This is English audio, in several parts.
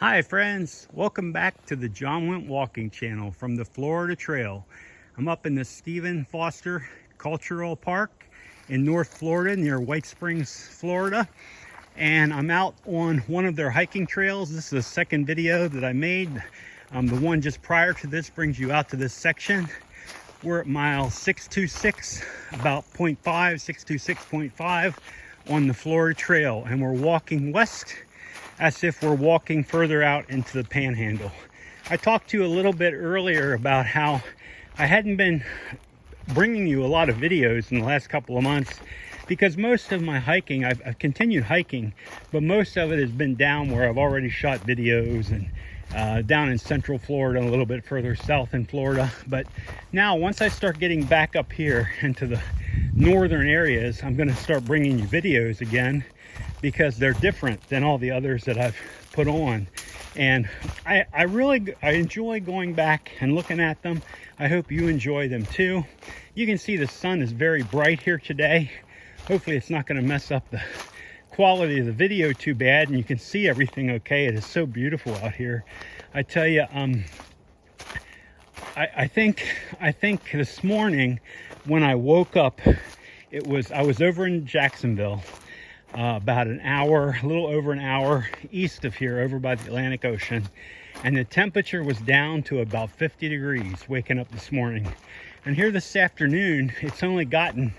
Hi friends, welcome back to the John Went Walking channel from the Florida Trail. I'm up in the Stephen Foster Cultural Park in North Florida near White Springs, Florida. And I'm out on one of their hiking trails. This is the second video that I made. The one just prior to this brings you out to this section. We're at mile 626, about 626.5 on the Florida Trail. And we're walking west as if we're walking further out into the panhandle. I talked to you a little bit earlier about how I hadn't been bringing you a lot of videos in the last couple of months because most of my hiking, I've continued hiking, but most of it has been down where I've already shot videos and down in central Florida and a little bit further south in Florida. But now once I start getting back up here into the northern areas, I'm going to start bringing you videos again, because they're different than all the others that I've put on. And I enjoy going back and looking at them. I hope you enjoy them too. You can see the sun is very bright here today. Hopefully it's not going to mess up the quality of the video too bad, and you can see everything okay. It is so beautiful out here. I tell you, I think this morning when I woke up, I was over in Jacksonville, about an hour, a little over an hour east of here, over by the Atlantic Ocean, and the temperature was down to about 50 degrees waking up this morning. And here this afternoon, it's only gotten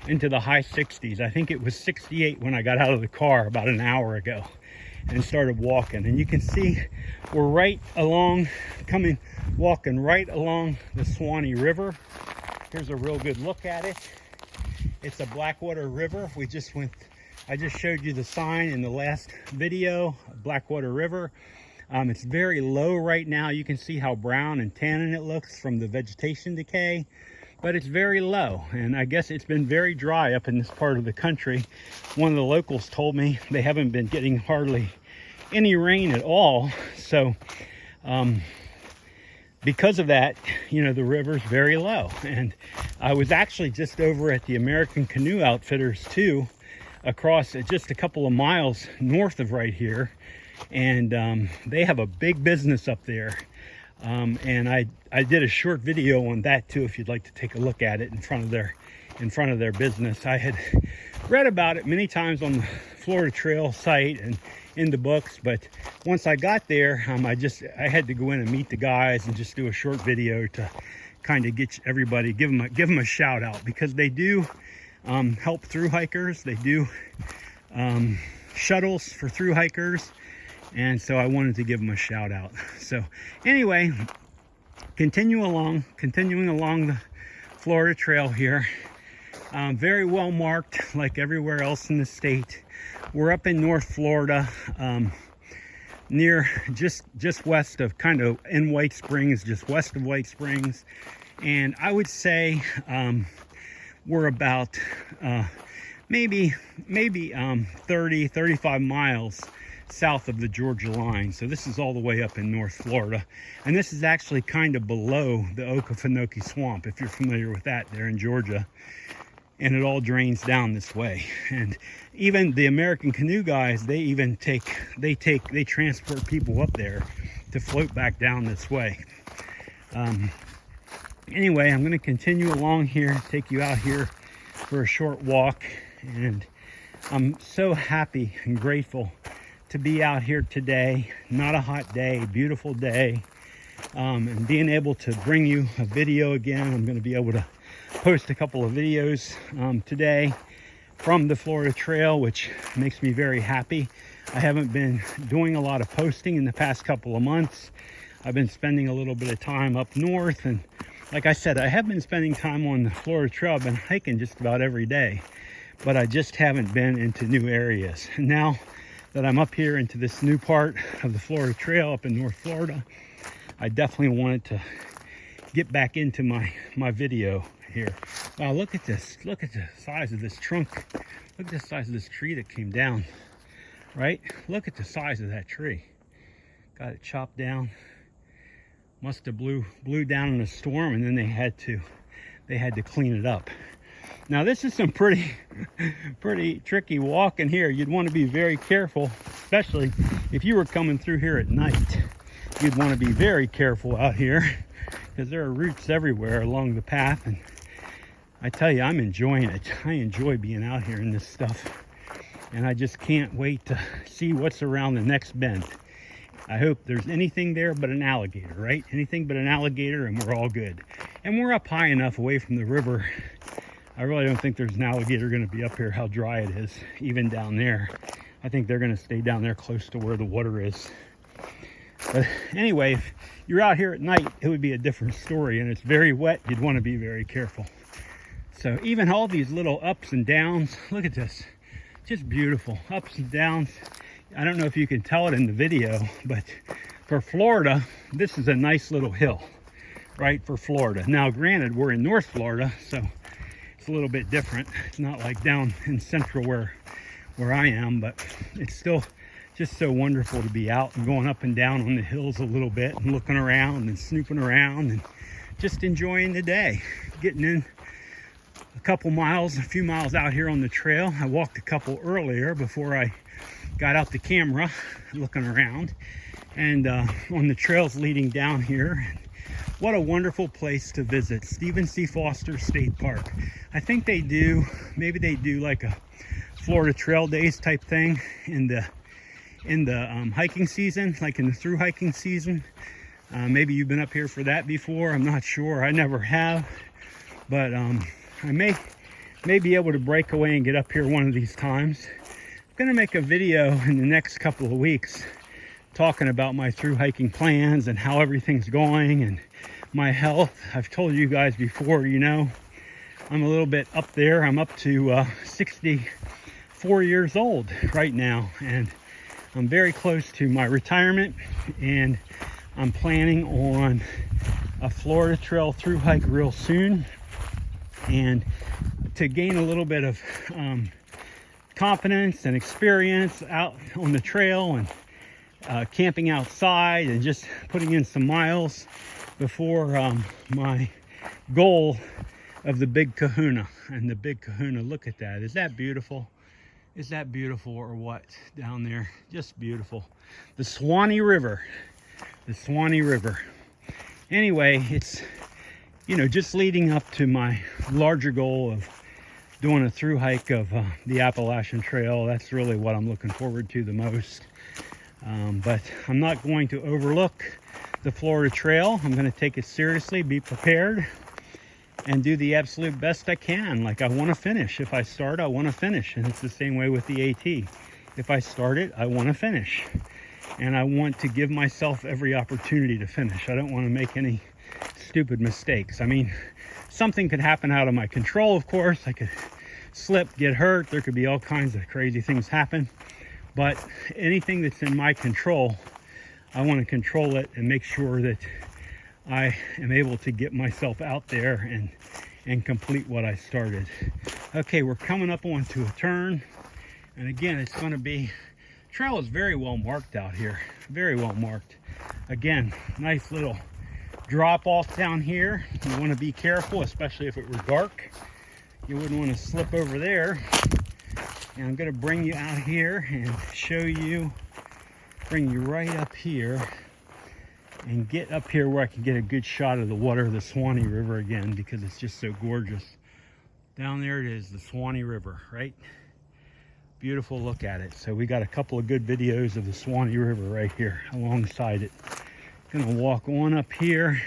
into the high 60s. I think it was 68 when I got out of the car about an hour ago and started walking. And you can see we're walking right along the Swanee River. Here's a real good look at it. It's a Blackwater River. I just showed you the sign in the last video, Blackwater River. It's very low right now. You can see how brown and tannin it looks from the vegetation decay, but it's very low. And I guess it's been very dry up in this part of the country. One of the locals told me they haven't been getting hardly any rain at all. So because of that, you know, the river's very low. And I was actually just over at the American Canoe Outfitters too, across just a couple of miles north of right here, and they have a big business up there, and I did a short video on that too, if you'd like to take a look at it in front of their business. I had read about it many times on the Florida Trail site and in the books, but once I got there, I had to go in and meet the guys and just do a short video to kind of get everybody, give them a shout out, because they do help through hikers. They do shuttles for through hikers, and so I wanted to give them a shout out. So anyway, continuing along the Florida Trail here, very well marked like everywhere else in the state. We're up in North Florida, near just west of, kind of in White Springs, just west of White Springs, and I would say we're about maybe 35 miles south of the Georgia line. So this is all the way up in North Florida. And this is actually kind of below the Okefenokee Swamp, if you're familiar with that, there in Georgia. And it all drains down this way. And even the American Canoe guys, they transport people up there to float back down this way. Anyway, I'm going to continue along here, take you out here for a short walk, and I'm so happy and grateful to be out here today. Not a hot day, beautiful day, and being able to bring you a video again. I'm going to be able to post a couple of videos today from the Florida Trail, which makes me very happy. I haven't been doing a lot of posting in the past couple of months. I've been spending a little bit of time up north, and like I said, I have been spending time on the Florida Trail. I've been hiking just about every day, but I just haven't been into new areas. And now that I'm up here into this new part of the Florida Trail up in North Florida, I definitely wanted to get back into my video here. Wow, look at this. Look at the size of this trunk. Look at the size of this tree that came down, right? Look at the size of that tree. Got it chopped down. Must have blew down in a storm, and then they had to clean it up. Now this is some pretty tricky walking here. You'd want to be very careful, especially if you were coming through here at night, you'd want to be very careful out here because there are roots everywhere along the path. And I tell you, I'm enjoying it. I enjoy being out here in this stuff. And I just can't wait to see what's around the next bend. I hope there's anything there but an alligator, right? Anything but an alligator and we're all good. And we're up high enough away from the river. I really don't think there's an alligator going to be up here, how dry it is, even down there. I think they're going to stay down there close to where the water is. But anyway, if you're out here at night, it would be a different story. And it's very wet. You'd want to be very careful. So even all these little ups and downs, look at this. Just beautiful. Ups and downs. I don't know if you can tell it in the video, but for Florida, this is a nice little hill, right, for Florida. Now, granted, we're in North Florida, so it's a little bit different. It's not like down in central where I am, but it's still just so wonderful to be out and going up and down on the hills a little bit and looking around and snooping around and just enjoying the day. Getting in a few miles out here on the trail. I walked a couple earlier before I got out the camera, looking around, and on the trails leading down here. What a wonderful place to visit, Stephen C. Foster State Park. I think maybe they do like a Florida Trail Days type thing in the hiking season, like in the through hiking season. Maybe you've been up here for that before. I'm not sure. I never have, but I may be able to break away and get up here one of these times. I'm gonna make a video in the next couple of weeks talking about my through hiking plans and how everything's going and my health. I've told you guys before, you know, I'm a little bit up there. I'm up to 64 years old right now, and I'm very close to my retirement, and I'm planning on a Florida Trail through hike real soon. And to gain a little bit of confidence and experience out on the trail and camping outside and just putting in some miles before my goal of the Big Kahuna. And the Big Kahuna, look at that. Is that beautiful? Is that beautiful or what down there? Just beautiful. The Swanee River. The Swanee River. Anyway, it's, you know, just leading up to my larger goal of doing a through hike of the Appalachian Trail. That's really what I'm looking forward to the most. But I'm not going to overlook the Florida Trail. I'm going to take it seriously, be prepared, and do the absolute best I can. Like, I want to finish. If I start, I want to finish. And it's the same way with the AT. If I start it, I want to finish. And I want to give myself every opportunity to finish. I don't want to make any stupid mistakes. I mean, something could happen out of my control, of course. I could slip, get hurt. There could be all kinds of crazy things happen. But anything that's in my control, I want to control it and make sure that I am able to get myself out there and complete what I started. Okay, we're coming up onto a turn. And again, it's going to be, trail is very well marked out here. Very well marked. Again, nice little drop off down here. You want to be careful, especially if it were dark. You wouldn't want to slip over there. And I'm going to bring you out here and show you, bring you right up here and get up here where I can get a good shot of the water of the Swanee River again, because it's just so gorgeous. Down there it is, the Swanee River, right? Beautiful look at it. So we got a couple of good videos of the Swanee River right here alongside it. Gonna walk on up here.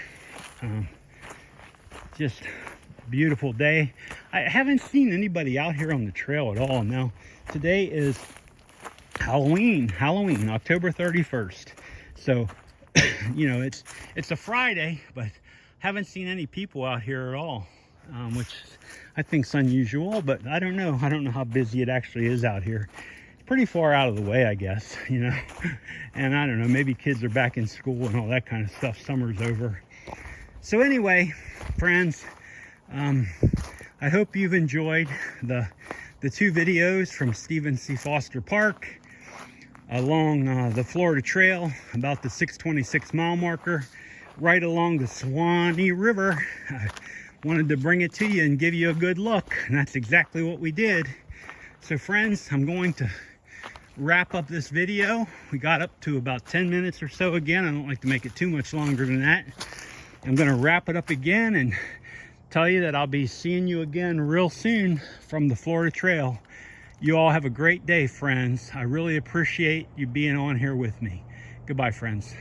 Just beautiful day. I haven't seen anybody out here on the trail at all. Now, today is Halloween, October 31st. So, you know, it's a Friday, but haven't seen any people out here at all, which I think is unusual, but I don't know. I don't know how busy it actually is out here. It's pretty far out of the way, I guess, you know. And I don't know, maybe kids are back in school and all that kind of stuff. Summer's over. So anyway, friends, I hope you've enjoyed the two videos from Stephen C. Foster Park along the Florida Trail, about the 626 mile marker, right along the Swanee River. I wanted to bring it to you and give you a good look, and that's exactly what we did. So friends, I'm going to wrap up this video. We got up to about 10 minutes or so again. I don't like to make it too much longer than that. I'm gonna wrap it up again and tell you that I'll be seeing you again real soon from the Florida Trail. You all have a great day, friends. I really appreciate you being on here with me. Goodbye, friends.